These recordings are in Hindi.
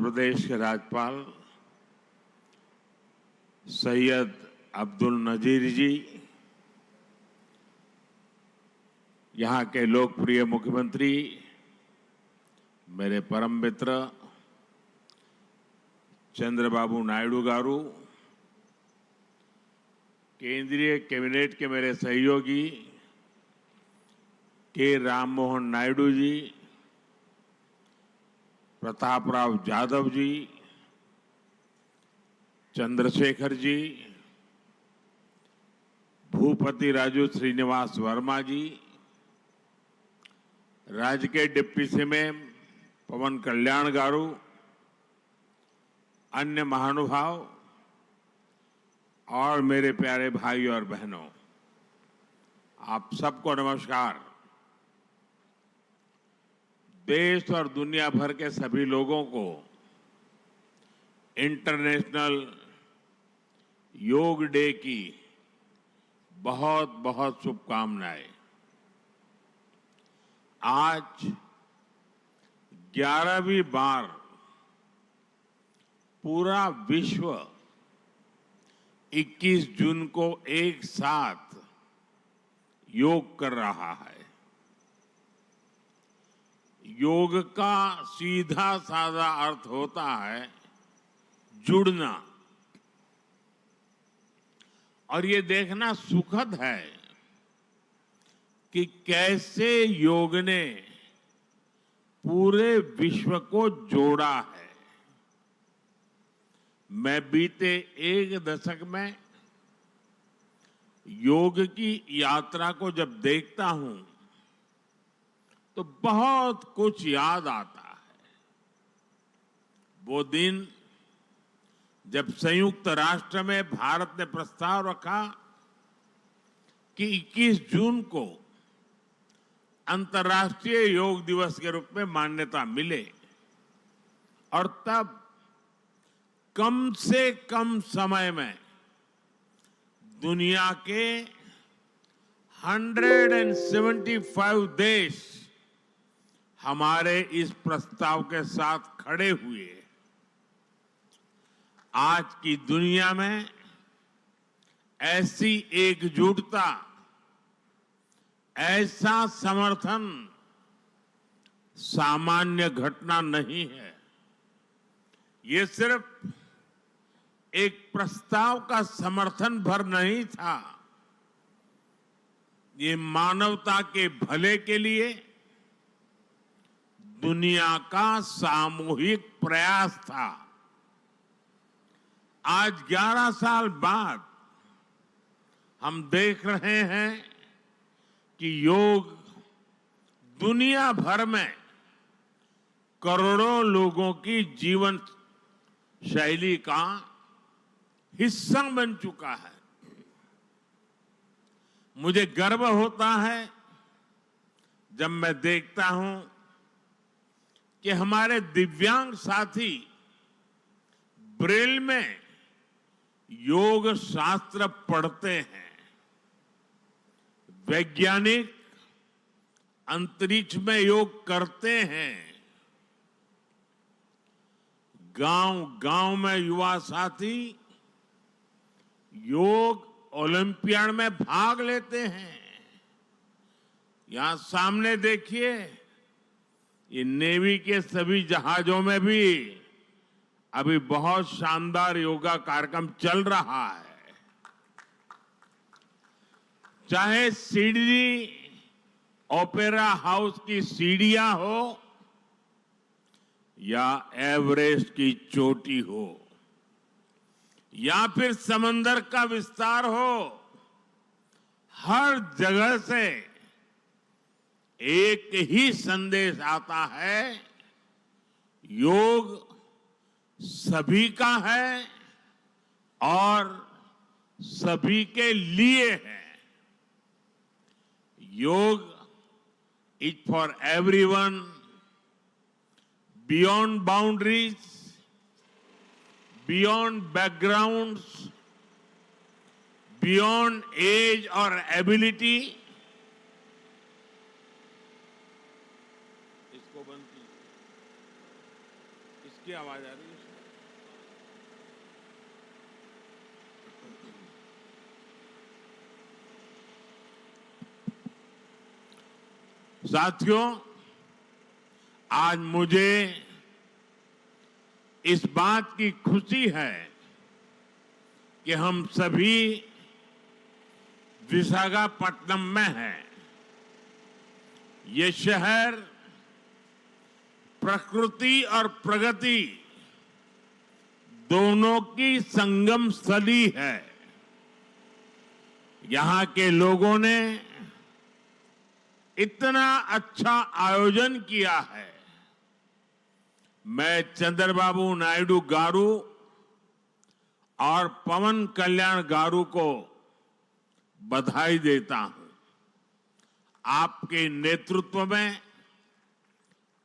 प्रदेश के राज्यपाल सैयद अब्दुल नजीर जी, यहाँ के लोकप्रिय मुख्यमंत्री मेरे परम मित्र चंद्रबाबू नायडू गारू, केंद्रीय कैबिनेट के मेरे सहयोगी के राम मोहन नायडू जी, प्रताप राव जाधव जी, चंद्रशेखर जी, भूपति राजू श्रीनिवास वर्मा जी, राज्य के डिप्टी सीएम पवन कल्याण गारू, अन्य महानुभाव और मेरे प्यारे भाई और बहनों, आप सबको नमस्कार। देश और दुनिया भर के सभी लोगों को इंटरनेशनल योग डे की बहुत बहुत शुभकामनाएं। आज 11वीं बार पूरा विश्व 21 जून को एक साथ योग कर रहा है। योग का सीधा साधा अर्थ होता है जुड़ना, और ये देखना सुखद है कि कैसे योग ने पूरे विश्व को जोड़ा है। मैं बीते एक दशक में योग की यात्रा को जब देखता हूं तो बहुत कुछ याद आता है। वो दिन जब संयुक्त राष्ट्र में भारत ने प्रस्ताव रखा कि 21 जून को अंतर्राष्ट्रीय योग दिवस के रूप में मान्यता मिले, और तब कम से कम समय में दुनिया के 175 देश हमारे इस प्रस्ताव के साथ खड़े हुए। आज की दुनिया में ऐसी एकजुटता, ऐसा समर्थन सामान्य घटना नहीं है। ये सिर्फ एक प्रस्ताव का समर्थन भर नहीं था, ये मानवता के भले के लिए दुनिया का सामूहिक प्रयास था। आज 11 साल बाद हम देख रहे हैं कि योग दुनिया भर में करोड़ों लोगों की जीवन शैली का हिस्सा बन चुका है। मुझे गर्व होता है जब मैं देखता हूं कि हमारे दिव्यांग साथी ब्रेल में योग शास्त्र पढ़ते हैं। वैज्ञानिक अंतरिक्ष में योग करते हैं। गांव-गांव में युवा साथी योग ओलंपियाड में भाग लेते हैं। यहां सामने देखिए, ये नेवी के सभी जहाजों में भी अभी बहुत शानदार योगा कार्यक्रम चल रहा है। चाहे सिडनी ओपेरा हाउस की सीढ़ियां हो या एवरेस्ट की चोटी हो या फिर समंदर का विस्तार हो, हर जगह से एक ही संदेश आता है, योग सभी का है और सभी के लिए है। Yoga is for everyone, beyond boundaries, beyond backgrounds, beyond age और एबिलिटी। इसको बंद कीजिए। इसकी आवाज आ रही है? साथियों, आज मुझे इस बात की खुशी है कि हम सभी विशाखापट्टनम में हैं। ये शहर प्रकृति और प्रगति दोनों की संगम स्थली है। यहां के लोगों ने इतना अच्छा आयोजन किया है। मैं चंद्रबाबू नायडू गारू और पवन कल्याण गारू को बधाई देता हूं। आपके नेतृत्व में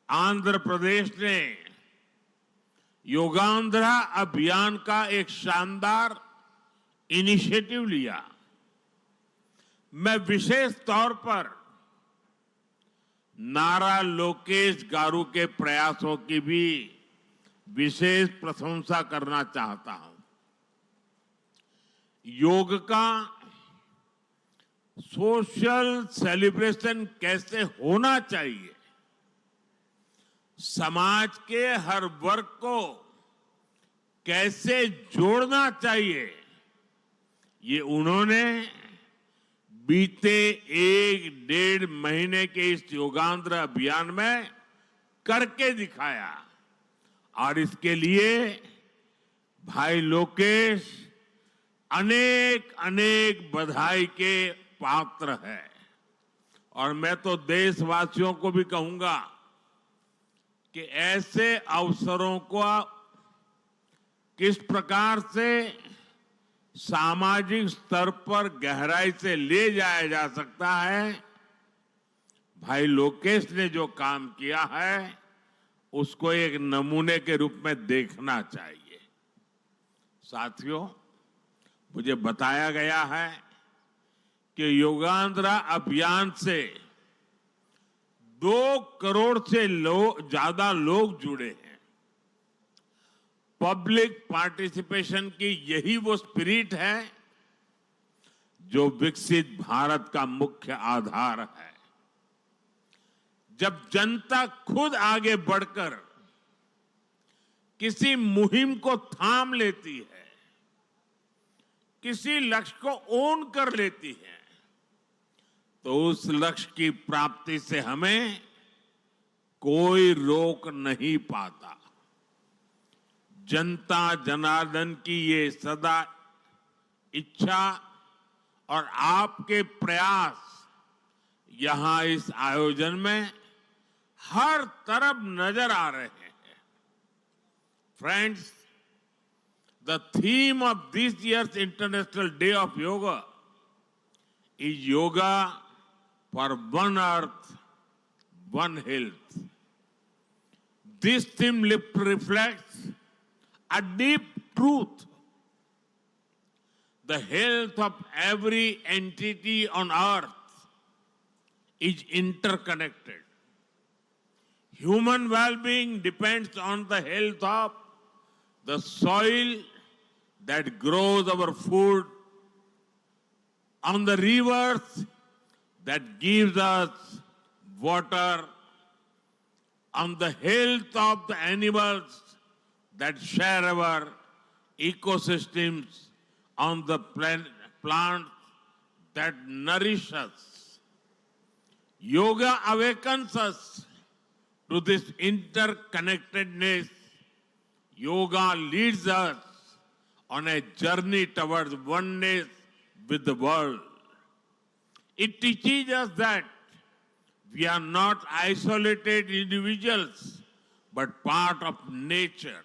आंध्र प्रदेश ने योगांध्रा अभियान का एक शानदार इनिशिएटिव लिया। मैं विशेष तौर पर नारा लोकेश गारू के प्रयासों की भी विशेष प्रशंसा करना चाहता हूं। योग का सोशल सेलिब्रेशन कैसे होना चाहिए, समाज के हर वर्ग को कैसे जोड़ना चाहिए, ये उन्होंने बीते 1-1.5 महीने के इस योगांध्र अभियान में करके दिखाया। और इसके लिए भाई लोकेश अनेक अनेक बधाई के पात्र है। और मैं तो देशवासियों को भी कहूंगा कि ऐसे अवसरों को किस प्रकार से सामाजिक स्तर पर गहराई से ले जाया जा सकता है। भाई लोकेश ने जो काम किया है उसको एक नमूने के रूप में देखना चाहिए। साथियों, मुझे बताया गया है कि योगांध्रा अभियान से 2 करोड़ से ज्यादा लोग जुड़े हैं। पब्लिक पार्टिसिपेशन की यही वो स्पिरिट है जो विकसित भारत का मुख्य आधार है। जब जनता खुद आगे बढ़कर किसी मुहिम को थाम लेती है, किसी लक्ष्य को ओन कर लेती है, तो उस लक्ष्य की प्राप्ति से हमें कोई रोक नहीं पाता। जनता जनार्दन की ये सदा इच्छा और आपके प्रयास यहां इस आयोजन में हर तरफ नजर आ रहे हैं। Friends, the theme of this years international day of yoga is yoga for one earth, one health. This theme reflects a deep truth. The health of every entity on earth is interconnected. Human well-being depends on the health of the soil that grows our food, on the rivers that gives us water, on the health of the animals that share our ecosystems, on the plants that nourish us. Yoga awakens us to this interconnectedness. Yoga leads us on a journey towards oneness with the world. It teaches us that we are not isolated individuals, but part of nature.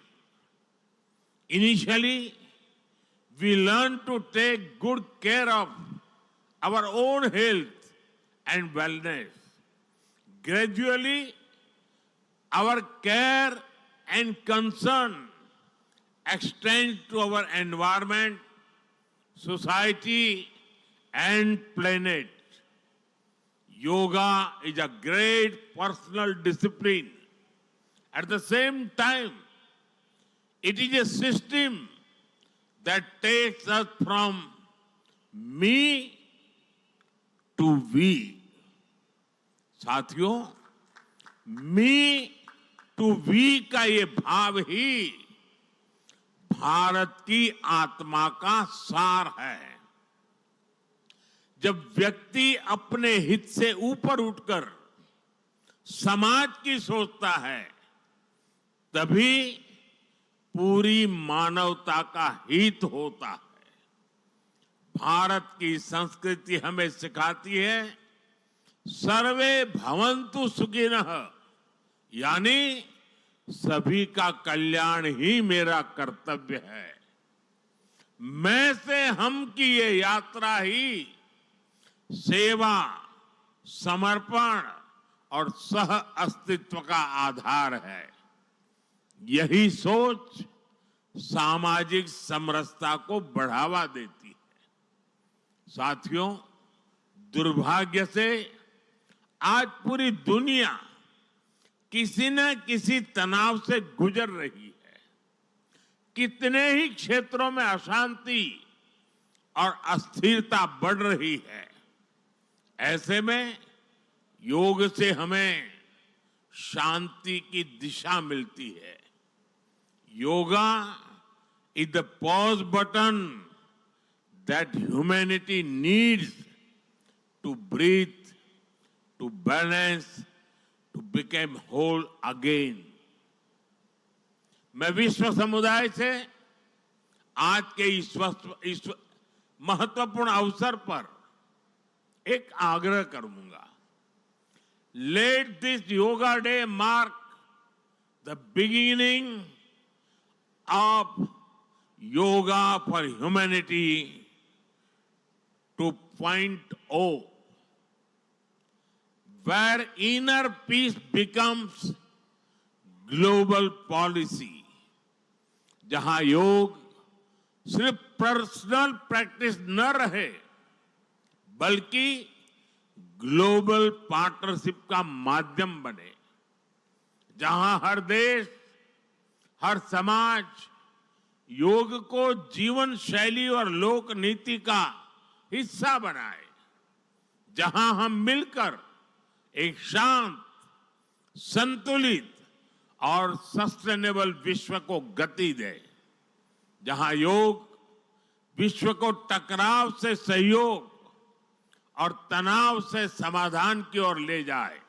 Initially, we learn to take good care of our own health and wellness. Gradually, our care and concern extends to our environment, society, and planet. Yoga is a great personal discipline. At the same time, It is a system that takes us from me to we. साथियों, मी टू वी का ये भाव ही भारत की आत्मा का सार है। जब व्यक्ति अपने हित से ऊपर उठकर समाज की सोचता है, तभी पूरी मानवता का हित होता है। भारत की संस्कृति हमें सिखाती है सर्वे भवन्तु सुखिनः, यानी सभी का कल्याण ही मेरा कर्तव्य है। मैं से हम की ये यात्रा ही सेवा, समर्पण और सह अस्तित्व का आधार है। यही सोच सामाजिक समरसता को बढ़ावा देती है। साथियों, दुर्भाग्य से आज पूरी दुनिया किसी न किसी तनाव से गुजर रही है। कितने ही क्षेत्रों में अशांति और अस्थिरता बढ़ रही है। ऐसे में योग से हमें शांति की दिशा मिलती है। Yoga is the pause button that humanity needs to breathe, to balance, to become whole again. मैं विश्व समुदाय से आज के इस महत्वपूर्ण अवसर पर एक आग्रह करूंगा। Let this yoga day mark the beginning of yoga for humanity 2.0, where inner peace becomes global policy, जहां योग सिर्फ पर्सनल प्रैक्टिस न रहे, बल्कि ग्लोबल पार्टनरशिप का माध्यम बने, जहां हर देश, हर समाज योग को जीवन शैली और लोक नीति का हिस्सा बनाए, जहां हम मिलकर एक शांत, संतुलित और सस्टेनेबल विश्व को गति दे, जहां योग विश्व को टकराव से सहयोग और तनाव से समाधान की ओर ले जाए।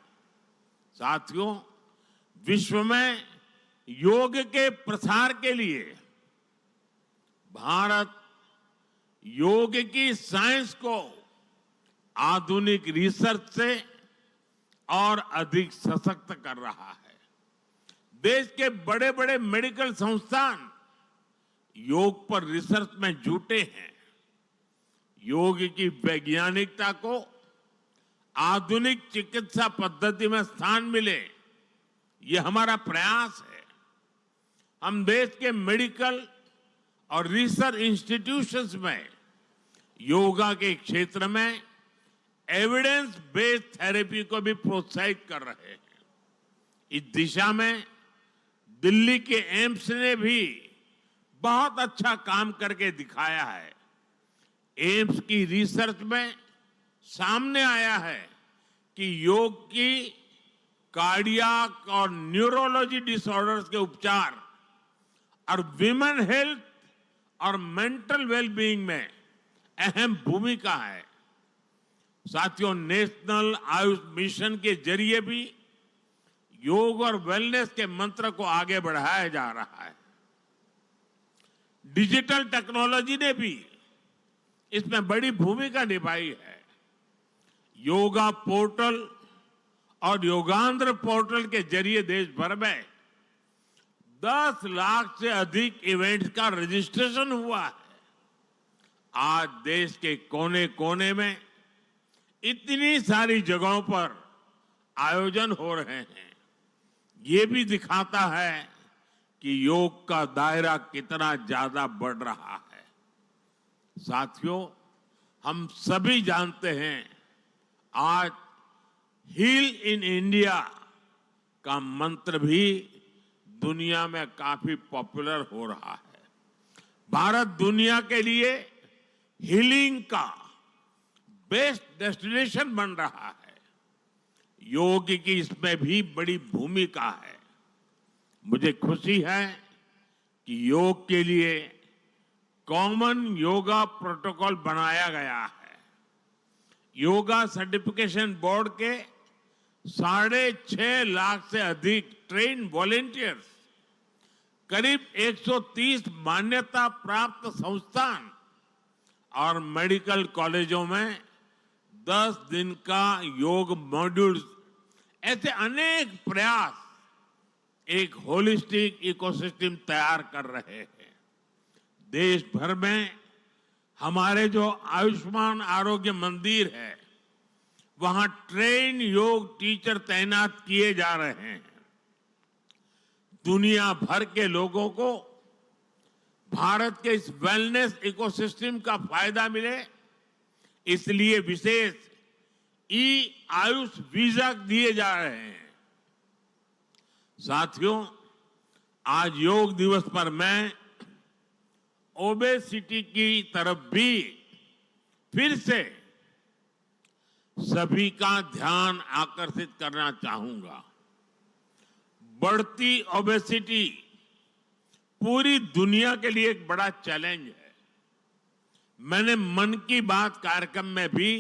साथियों, विश्व में योग के प्रसार के लिए भारत योग की साइंस को आधुनिक रिसर्च से और अधिक सशक्त कर रहा है। देश के बड़े बड़े मेडिकल संस्थान योग पर रिसर्च में जुटे हैं। योग की वैज्ञानिकता को आधुनिक चिकित्सा पद्धति में स्थान मिले, ये हमारा प्रयास है। हम देश के मेडिकल और रिसर्च इंस्टीट्यूशंस में योगा के क्षेत्र में एविडेंस बेस्ड थेरेपी को भी प्रोत्साहित कर रहे हैं। इस दिशा में दिल्ली के एम्स ने भी बहुत अच्छा काम करके दिखाया है। एम्स की रिसर्च में सामने आया है कि योग की कार्डियक और न्यूरोलॉजी डिसऑर्डर्स के उपचार और विमेन हेल्थ और मेंटल वेलबीइंग में अहम भूमिका है। साथियों, नेशनल आयुष मिशन के जरिए भी योग और वेलनेस के मंत्र को आगे बढ़ाया जा रहा है। डिजिटल टेक्नोलॉजी ने भी इसमें बड़ी भूमिका निभाई है। योगा पोर्टल और योगांध्र पोर्टल के जरिए देश भर में 10 लाख से अधिक इवेंट्स का रजिस्ट्रेशन हुआ है। आज देश के कोने कोने में इतनी सारी जगहों पर आयोजन हो रहे हैं। ये भी दिखाता है कि योग का दायरा कितना ज्यादा बढ़ रहा है। साथियों, हम सभी जानते हैं आज हील इन इंडिया का मंत्र भी दुनिया में काफी पॉपुलर हो रहा है। भारत दुनिया के लिए हीलिंग का बेस्ट डेस्टिनेशन बन रहा है। योग की इसमें भी बड़ी भूमिका है। मुझे खुशी है कि योग के लिए कॉमन योगा प्रोटोकॉल बनाया गया है। योगा सर्टिफिकेशन बोर्ड के 6.5 लाख से अधिक ट्रेन वॉलेंटियर्स, करीब 130 मान्यता प्राप्त संस्थान और मेडिकल कॉलेजों में 10 दिन का योग मॉड्यूल्स, ऐसे अनेक प्रयास एक होलिस्टिक इकोसिस्टम तैयार कर रहे हैं। देश भर में हमारे जो आयुष्मान आरोग्य मंदिर है, वहां ट्रेन योग टीचर तैनात किए जा रहे हैं। दुनिया भर के लोगों को भारत के इस वेलनेस इकोसिस्टम का फायदा मिले, इसलिए विशेष ई आयुष वीजा दिए जा रहे हैं। साथियों, आज योग दिवस पर मैं ओबेसिटी की तरफ भी फिर से सभी का ध्यान आकर्षित करना चाहूंगा। बढ़ती ओबेसिटी पूरी दुनिया के लिए एक बड़ा चैलेंज है। मैंने मन की बात कार्यक्रम में भी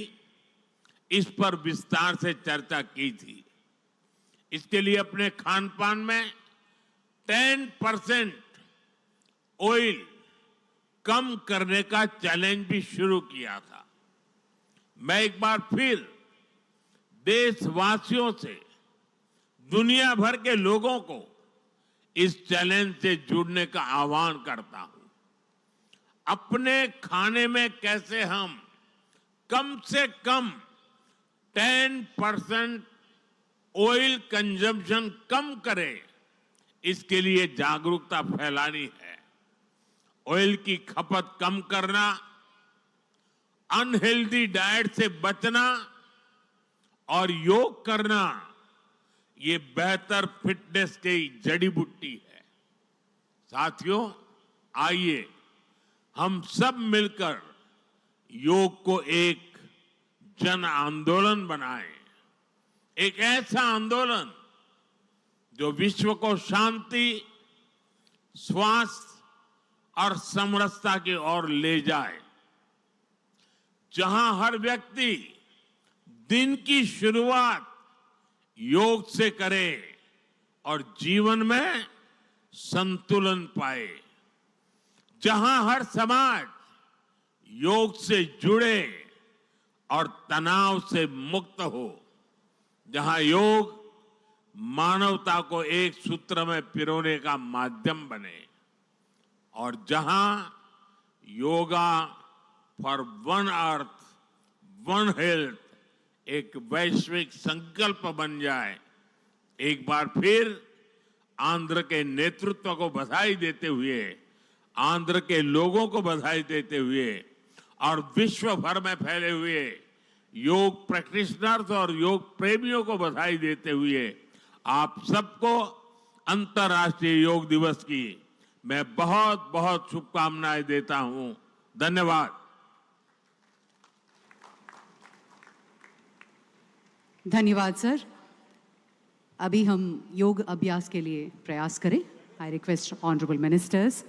इस पर विस्तार से चर्चा की थी। इसके लिए अपने खान पान में 10% ऑयल कम करने का चैलेंज भी शुरू किया था। मैं एक बार फिर देशवासियों से, दुनिया भर के लोगों को इस चैलेंज से जुड़ने का आह्वान करता हूं। अपने खाने में कैसे हम कम से कम 10% ऑयल कंजम्पशन कम करें, इसके लिए जागरूकता फैलानी है। ऑयल की खपत कम करना, अनहेल्दी डाइट से बचना और योग करना, ये बेहतर फिटनेस की जड़ी बूटी है। साथियों, आइए हम सब मिलकर योग को एक जन आंदोलन बनाएं। एक ऐसा आंदोलन जो विश्व को शांति, स्वास्थ्य और समरसता की ओर ले जाए। जहां हर व्यक्ति दिन की शुरुआत योग से करे और जीवन में संतुलन पाए। जहां हर समाज योग से जुड़े और तनाव से मुक्त हो। जहां योग मानवता को एक सूत्र में पिरोने का माध्यम बने और जहां yoga for one earth one health एक वैश्विक संकल्प बन जाए। एक बार फिर आंध्र के नेतृत्व को बधाई देते हुए, आंध्र के लोगों को बधाई देते हुए और विश्व भर में फैले हुए योग प्रैक्टिशनर्स और योग प्रेमियों को बधाई देते हुए आप सबको अंतर्राष्ट्रीय योग दिवस की मैं बहुत बहुत शुभकामनाएं देता हूं। धन्यवाद। धन्यवाद सर। अभी हम योग अभ्यास के लिए प्रयास करें। I request honourable ministers